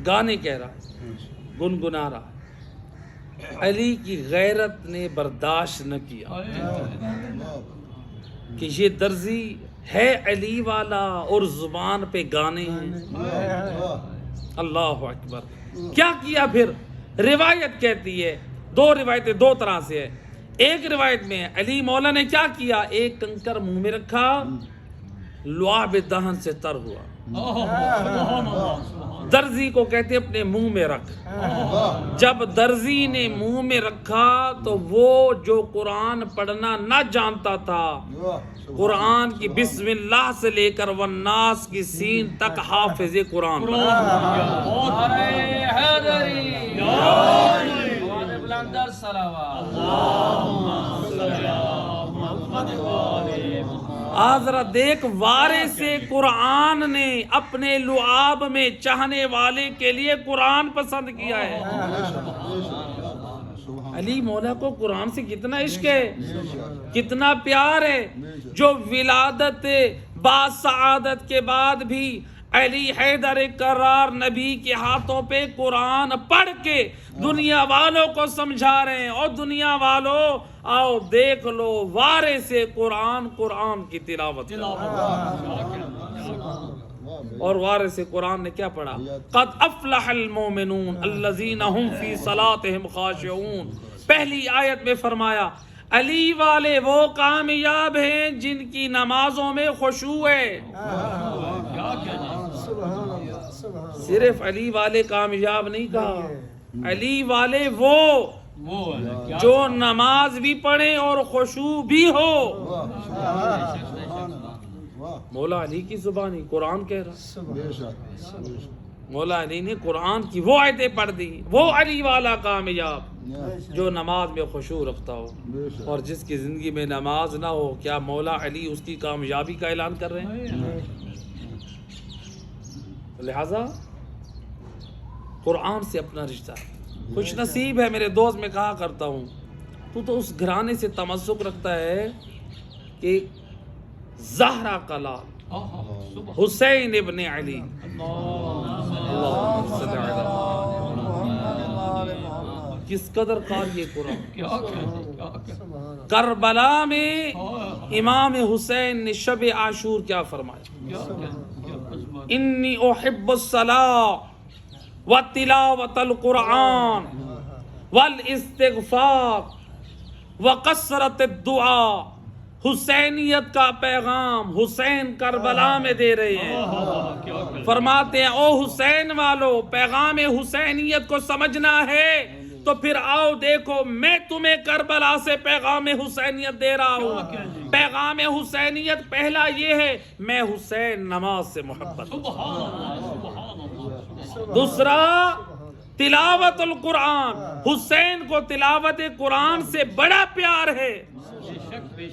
گانے کہہ رہا ہے، گنگنا رہا ہے۔ علی کی غیرت نے برداشت نہ کیا کہ یہ درزی ہے علی والا اور زبان پہ گانے ہیں۔ اللہ اکبر۔ کیا کیا پھر؟ روایت کہتی ہے، دو روایتیں دو طرح سے ہے۔ ایک روایت میں علی مولا نے کیا کیا، ایک کنکر منہ میں رکھا، لعاب دہن سے تر ہوا۔ درزی کو کہتے اپنے منہ میں رکھ۔ جب درزی نے منہ میں رکھا تو وہ جو قرآن پڑھنا نہ جانتا تھا، قرآن کی بسم اللہ سے لے کر والناس کی سین تک حافظ قرآن ذرا دیکھ، وارث قرآن نے اپنے لعاب میں چاہنے والے کے لیے قرآن پسند کیا ہے۔ علی مولا کو قرآن سے کتنا عشق ہے، کتنا پیار ہے، جو ولادت باسعادت کے بعد بھی علی حیدر کرار نبی کے ہاتھوں پہ قرآن پڑھ کے دنیا والوں کو سمجھا رہے ہیں۔ اور دنیا والوں آؤ دیکھ لو، وارث قرآن قرآن کی تلاوت، اور وارث قرآن نے کیا پڑھا؟ قد افلح المومنون الذین هم فی صلاتهم خاشعون۔ پہلی آیت میں فرمایا علی والے وہ کامیاب ہیں جن کی نمازوں میں خشوع ہے۔ صرف علی والے کامیاب نہیں کہا، علی والے وہ جو نماز بھی پڑھیں اور خشوع بھی ہو۔ مولا علی کی زبانی قرآن کہہ رہا، مولا علی نے قرآن کی وہ آیتیں پڑھ دی، وہ علی والا کامیاب جو نماز میں خشوع رکھتا ہو۔ اور جس کی زندگی میں نماز نہ ہو، کیا مولا علی اس کی کامیابی کا اعلان کر رہے ہیں؟ لہذا قرآن سے اپنا رشتہ، خوش نصیب ہے میرے دوست، میں کہا کرتا ہوں تو اس گھرانے سے تمسک رکھتا ہے کہ زہرا کا لال حسین ابن علی، اللہم صلی علی کس قدر قاری قرآن۔ کربلا میں امام حسین نے شب عاشور کیا فرمایا؟ انی احب الصلاة وتلاوت القرآن والاستغفار وکثرت الدعاء۔ حسینیت کا پیغام حسین کربلا میں دے رہے ہیں، فرماتے ہیں او حسین والو، پیغام حسینیت کو سمجھنا ہے تو پھر آؤ دیکھو میں تمہیں کربلا سے پیغام حسینیت دے رہا ہوں۔ پیغام حسینیت پہلا یہ ہے، میں حسین نماز سے محبت، دوسرا تلاوت القرآن، حسین کو تلاوت قرآن سے بڑا پیار ہے۔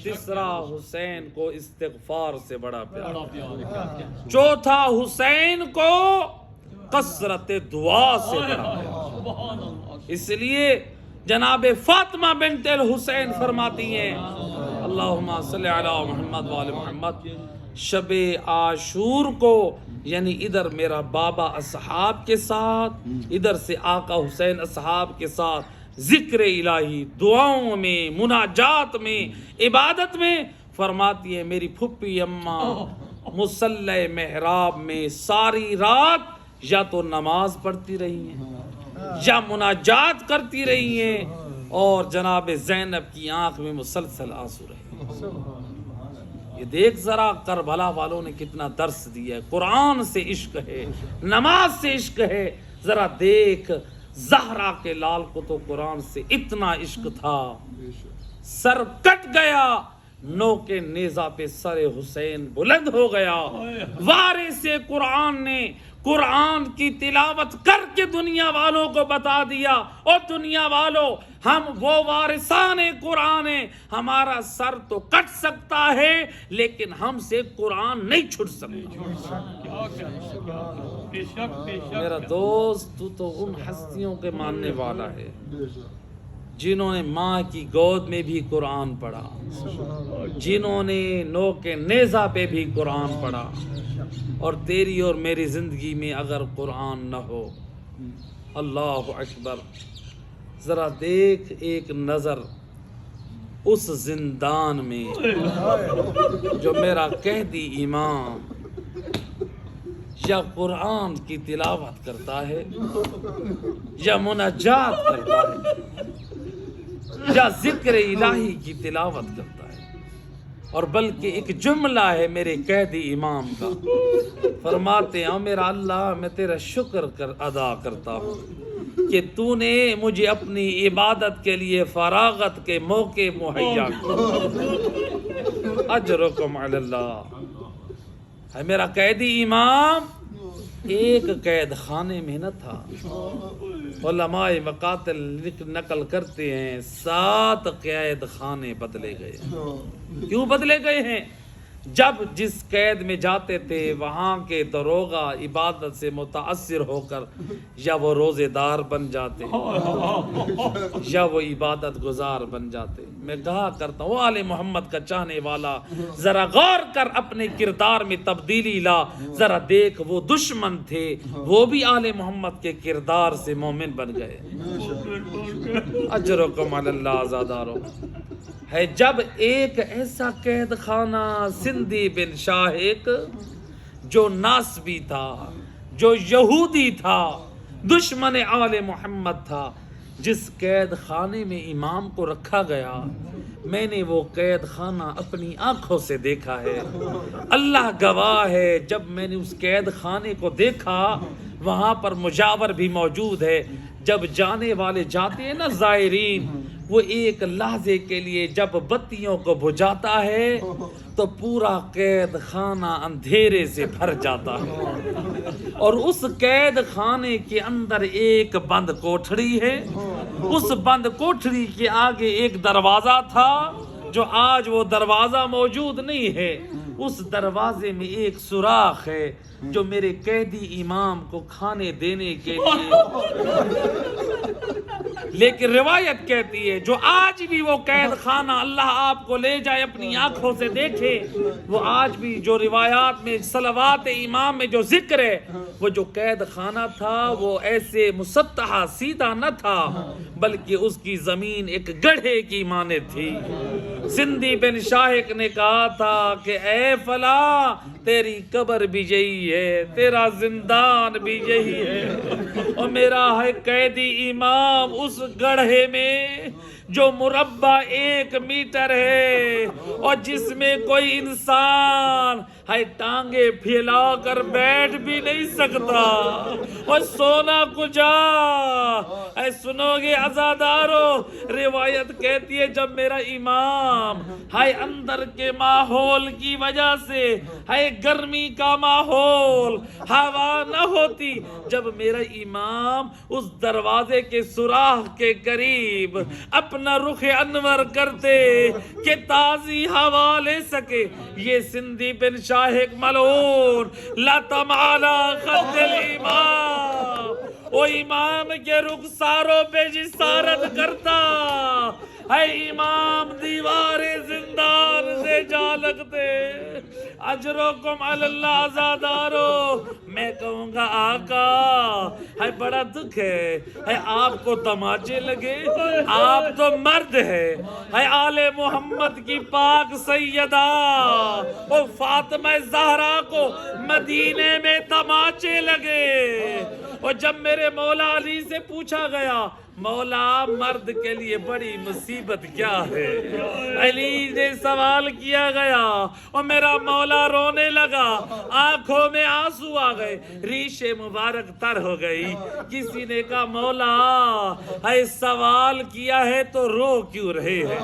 تیسرا، حسین کو استغفار سے بڑا پیار ہے۔ چوتھا، حسین کو کثرت دعا سے بڑا پیار۔ اس لیے جناب فاطمہ بنت الحسین فرماتی ہیں، اللہم صلی علی محمد وآل محمد، شب عاشور کو، یعنی ادھر میرا بابا اصحاب کے ساتھ، ادھر سے آقا حسین اصحاب کے ساتھ ذکر الہی، دعاؤں میں، مناجات میں، عبادت میں، فرماتی ہے میری پھپھی اماں مصلی محراب میں ساری رات یا تو نماز پڑھتی رہی ہیں یا مناجات کرتی رہی ہیں، اور جناب زینب کی آنکھ میں مسلسل آنسو رہے۔ یہ دیکھ ذرا کربلا والوں نے کتنا درس دیا ہے، قرآن سے عشق ہے، نماز سے عشق ہے۔ ذرا دیکھ زہرا کے لال کو تو قرآن سے اتنا عشق تھا، سر کٹ گیا، نو کے نیزہ پہ سر حسین بلند ہو گیا۔ وارث قرآن نے قرآن کی تلاوت کر کے دنیا والوں کو بتا دیا، اور دنیا والوں، ہم وہ وارثان قرآن ہیں، ہمارا سر تو کٹ سکتا ہے لیکن ہم سے قرآن نہیں چھٹ سکتا۔ میرا دوست، تو تو ان ہستیوں کے ماننے والا ہے جنہوں نے ماں کی گود میں بھی قرآن پڑھا، جنہوں نے نو کے نیزہ پہ بھی قرآن پڑھا، اور تیری اور میری زندگی میں اگر قرآن نہ ہو، اللہ اکبر، ذرا دیکھ ایک نظر اس زندان میں جو میرا قیدی امام یا قرآن کی تلاوت کرتا ہے، یا مناجات کرتا ہے، یا ذکر الہی کی تلاوت کرتا ہے، اور بلکہ ایک جملہ ہے میرے قیدی امام کا، فرماتے ہیں میرا اللہ، میں تیرا شکر ادا کرتا ہوں کہ تو نے مجھے اپنی عبادت کے لیے فراغت کے موقع مہیا کیا۔ اجرکم علی اللہ۔ ہے میرا قیدی امام ایک قید خانے میں نہ تھا، علماء مقاتل نقل کرتے ہیں 7 قید خانے بدلے گئے۔ کیوں بدلے گئے ہیں؟ جب جس قید میں جاتے تھے وہاں کے داروغہ عبادت سے متاثر ہو کر یا وہ روزے دار بن جاتے یا وہ عبادت گزار بن جاتے۔ میں کہا کرتا ہوں آل محمد کا چاہنے والا، ذرا غور کر اپنے کردار میں تبدیلی لا، ذرا دیکھ وہ دشمن تھے، وہ بھی آل محمد کے کردار سے مومن بن گئے۔ اجرکم علی اللہ آزادارو۔ ہے جب ایک ایسا قید خانہ سندھی بن شاہق جو ناسبی تھا، جو یہودی تھا، دشمن آل محمد تھا، جس قید خانے میں امام کو رکھا گیا، میں نے وہ قید خانہ اپنی آنکھوں سے دیکھا ہے۔ اللہ گواہ ہے، جب میں نے اس قید خانے کو دیکھا وہاں پر مجاور بھی موجود ہے۔ جب جانے والے جاتے ہیں نا زائرین، وہ ایک لحظے کے لیے جب بتیوں کو بجھاتا ہے تو پورا قید خانہ اندھیرے سے بھر جاتا ہے، اور اس قید خانے کے اندر ایک بند کوٹھڑی ہے، اس بند کوٹھڑی کے آگے ایک دروازہ تھا جو آج وہ دروازہ موجود نہیں ہے۔ اس دروازے میں ایک سوراخ ہے جو میرے قیدی امام کو کھانے دینے کے لیے، لیکن روایت کہتی ہے جو آج بھی وہ قید خانہ، اللہ آپ کو لے جائے اپنی آنکھوں سے دیکھے، وہ آج بھی جو روایات میں صلوات امام میں جو ذکر ہے، وہ جو قید خانہ تھا وہ ایسے مسطحہ سیدھا نہ تھا، بلکہ اس کی زمین ایک گڑھے کی مانند تھی۔ سندھی بن شاہق نے کہا تھا کہ اے فلاں، تیری قبر بھی یہی ہے، تیرا زندان بھی یہی ہے، اور میرا ہے قیدی امام اس گڑھے میں جو مربع 1 میٹر ہے، اور جس میں کوئی انسان ہائے ٹانگیں پھیلا کر بیٹھ بھی نہیں سکتا، اور سونا کجا۔ اے سنو گے عزادارو، روایت کہتی ہے جب میرا امام ہائے اندر کے ماحول کی وجہ سے ہائے گرمی کا ماحول، ہوا نہ ہوتی، جب میرا امام اس دروازے کے سوراخ کے قریب اپنا رخ انور کرتے کہ تازی ہوا لے سکے، یہ سندھی بن شاہق ملعون لطم علی خد الامام، وہ امام کے رخساروں پہ جسارت کرتا، اے امام دیوار زندان سے جا لگتے۔ اجرکم علی اللہ عزادارو، میں کہوں گا آقا ہے بڑا دکھ ہے آپ کو تماچے لگے، آپ تو مرد ہے آل محمد کی پاک سیدہ اور فاطمہ زہرا کو مدینے میں تماچے لگے۔ اور جب میرے مولا علی سے پوچھا گیا مولا مرد کے لیے بڑی مصیبت کیا ہے، علی نے سوال کیا گیا اور میرا مولا رونے لگا، آنکھوں میں آنسو آ گئے، ریش مبارک تر ہو گئی۔ کسی نے کہا مولا اے سوال کیا ہے تو رو کیوں رہے ہیں؟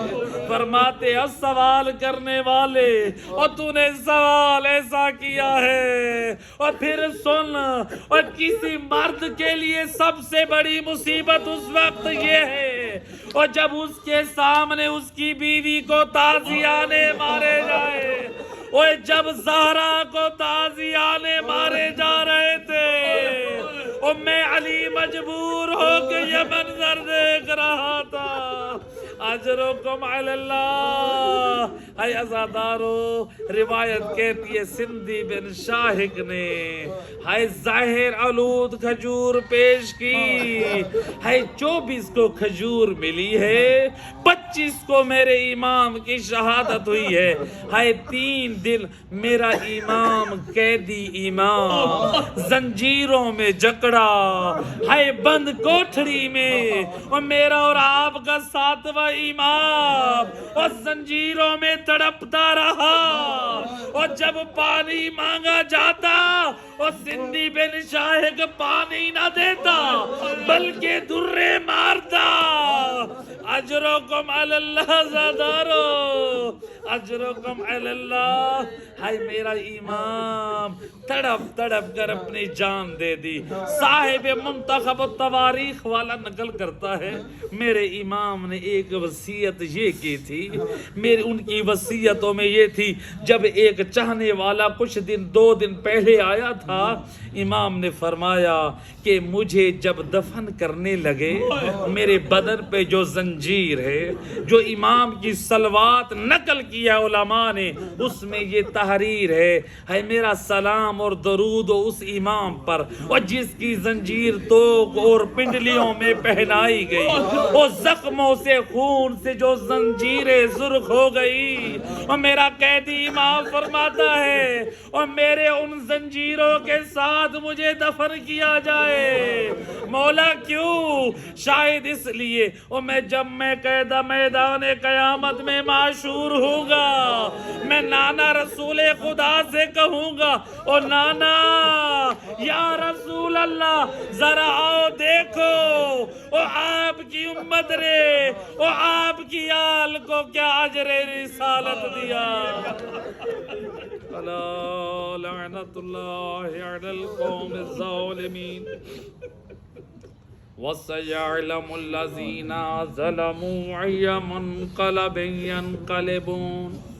فرماتے ہیں سوال کرنے والے اور تو نے سوال ایسا کیا ہے۔ اور پھر سن، اور کسی مرد کے لیے سب سے بڑی مصیبت اس وقت یہ ہے اور جب اس کے سامنے اس کی بیوی کو تازیانے مارے جائے، اور جب زہرا کو تازیانے مارے جا رہے تھے اور میں علی مجبور ہو کے یہ منظر دیکھ رہا تھا۔ اجرکم علی اللہ۔ اے عزادارو، روایت کہتی ہے سندھی بن شاہق نے ہائے ظاہر آلود کھجور پیش کی، ہائے 24 کو کھجور ملی ہے، 25 کو میرے امام کی شہادت ہوئی ہے، ہائے 3 دن میرا امام قیدی امام زنجیروں میں جکڑا، ہائے بند کوٹھڑی میں، اور میرا اور آپ کا 7واں امام اور زنجیروں میں تڑپتا رہا، اور جب پانی مانگا جاتا اور سندھی بن شاہق پانی نہ دیتا بلکہ درے مارتا۔ اجرکم علی اللہ زادارو، اجرکم علی اللہ۔ ہائے میرا امام تڑپ تڑپ کر اپنی جان دے دی۔ صاحب منتخب التواریخ والا نقل کرتا ہے میرے امام نے ایک وصیت یہ کی تھی، ان کی وصیتوں میں یہ تھی، جب ایک چاہنے والا کچھ 2 دن پہلے آیا تھا، امام نے فرمایا کہ مجھے جب دفن کرنے لگے میرے بدن پہ جو زنجیر ہے، جو امام کی صلوات نقل کیا علماء نے، اس میں یہ تحریر ہے میرا سلام اور درود اس امام پر، اور جس کی زنجیر توق اور پنڈلیوں میں پہنائی گئی، اور زخموں سے خون سے جو زنجیریں سرخ ہو گئی، اور میرا قیدی امام فرماتا ہے اور میرے ان زنجیروں کے ساتھ مجھے دفن کیا جائے۔ مولا کیوں؟ شاید اس لیے اور جب میں قیدہ میدان قیامت میں معشور ہوں گا، میں نانا رسول خدا سے کہوں گا اور نانا یا رسول اللہ ذرا آؤ دیکھو اور آپ کی امت نے اور آپ کی آل کو کیا اجر رسالت دیا۔ الا لعنت اللہ علی القوم الظالمین وَسَيَعْلَمُ الَّذِينَ ظَلَمُوا أَيَّ مُنْقَلَبٍ يَنْقَلِبُونَ۔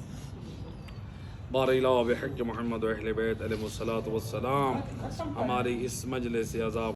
بار الہ بحق محمد و اہل بیت علیہ الصلوۃ والسلام، ہماری اس مجلس عذاب